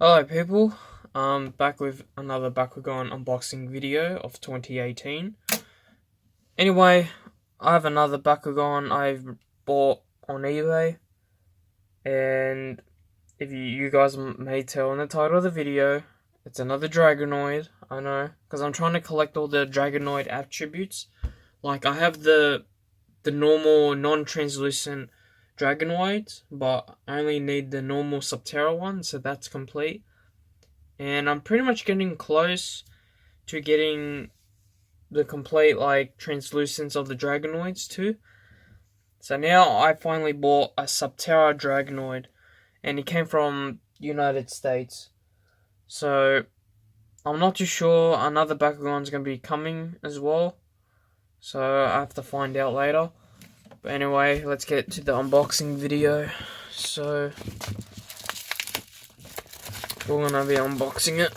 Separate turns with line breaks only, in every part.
Hello people, I'm back with another Bakugan unboxing video of 2018. Anyway, I have another Bakugan I've bought on eBay, and if you guys may tell in the title of the video, it's another Dragonoid. I know, because I'm trying to collect all the Dragonoid attributes. Like, I have the normal non-translucent Dragonoids, but I only need the normal Subterra one, so that's complete. And I'm pretty much getting close to getting the complete, like, translucence of the Dragonoids too. So now I finally bought a Subterra Dragonoid, and it came from United States. So I'm not too sure another Bakugan's going to be coming as well. So I have to find out later. But anyway, let's get to the unboxing video. So we're gonna be unboxing it.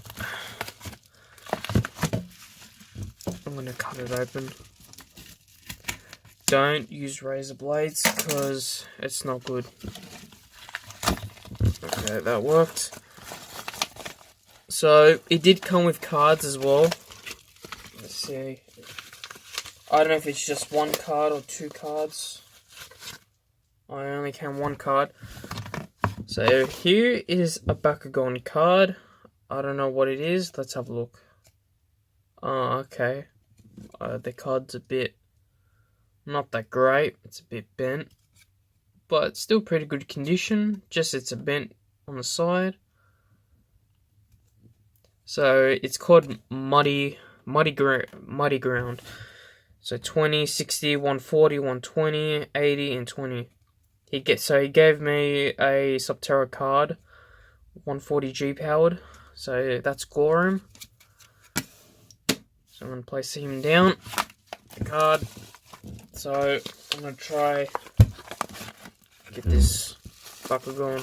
I'm gonna cut it open. Don't use razor blades because it's not good. Okay, that worked. So it did come with cards as well. Let's see. I don't know if it's just one card or two cards. I only came one card. So here is a Bakugan card. I don't know what it is. Let's have a look. Oh, okay. The card's a bit not that great. It's a bit bent, but still pretty good condition. Just it's a bent on the side. So it's called Muddy Ground. So 20, 60, 140, 120, 80, and 20. He gave me a Subterra card, 140G powered. So that's Gorham. So I'm gonna place him down. The card. So I'm gonna try get this Bakugan.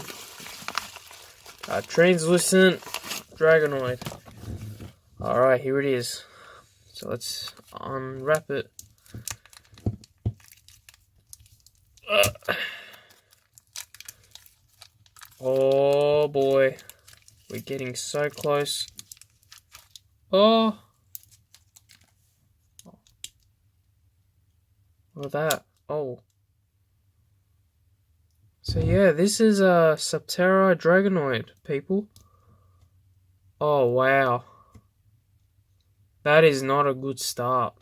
Translucent Dragonoid. Alright, here it is. So let's unwrap it. Oh boy, we're getting so close. Oh, look at that. Oh, so yeah, this is a Subterra Dragonoid, people. Oh wow, that is not a good start.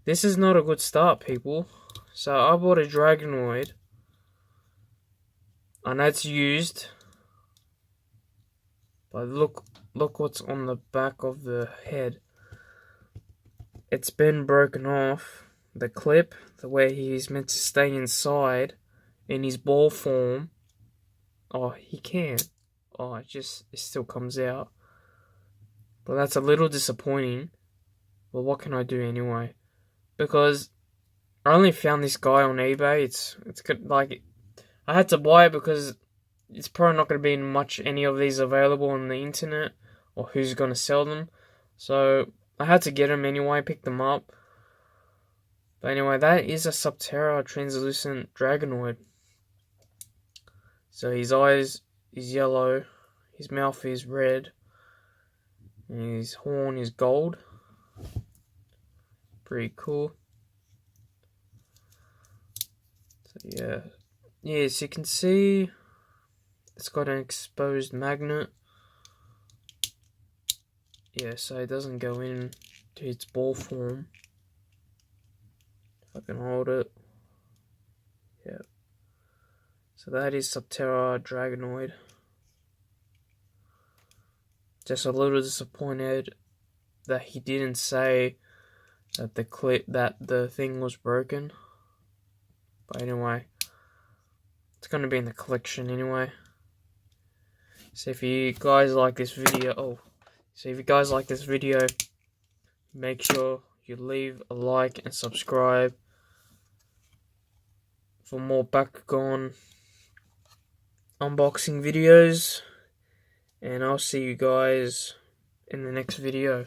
This is not a good start, people. So I bought a Dragonoid, and that's used. But look what's on the back of the head. It's been broken off. The clip, the way he's meant to stay inside in his ball form. Oh, he can't. Oh, it still comes out. But that's a little disappointing. But what can I do anyway? Because I only found this guy on eBay. It's good. Like, I had to buy it because it's probably not going to be much any of these available on the internet, or who's going to sell them. So I had to get them anyway, pick them up. But anyway, that is a Subterra translucent Dragonoid. So his eyes is yellow, his mouth is red, and his horn is gold. Pretty cool. So yeah. Yes, you can see it's got an exposed magnet. Yeah, so it doesn't go in to its ball form. If I can hold it. Yeah. So that is Subterra Dragonoid. Just a little disappointed that he didn't say that the thing was broken. But anyway, it's gonna be in the collection anyway. So if you guys like this video, make sure you leave a like and subscribe for more Bakugan unboxing videos, and I'll see you guys in the next video.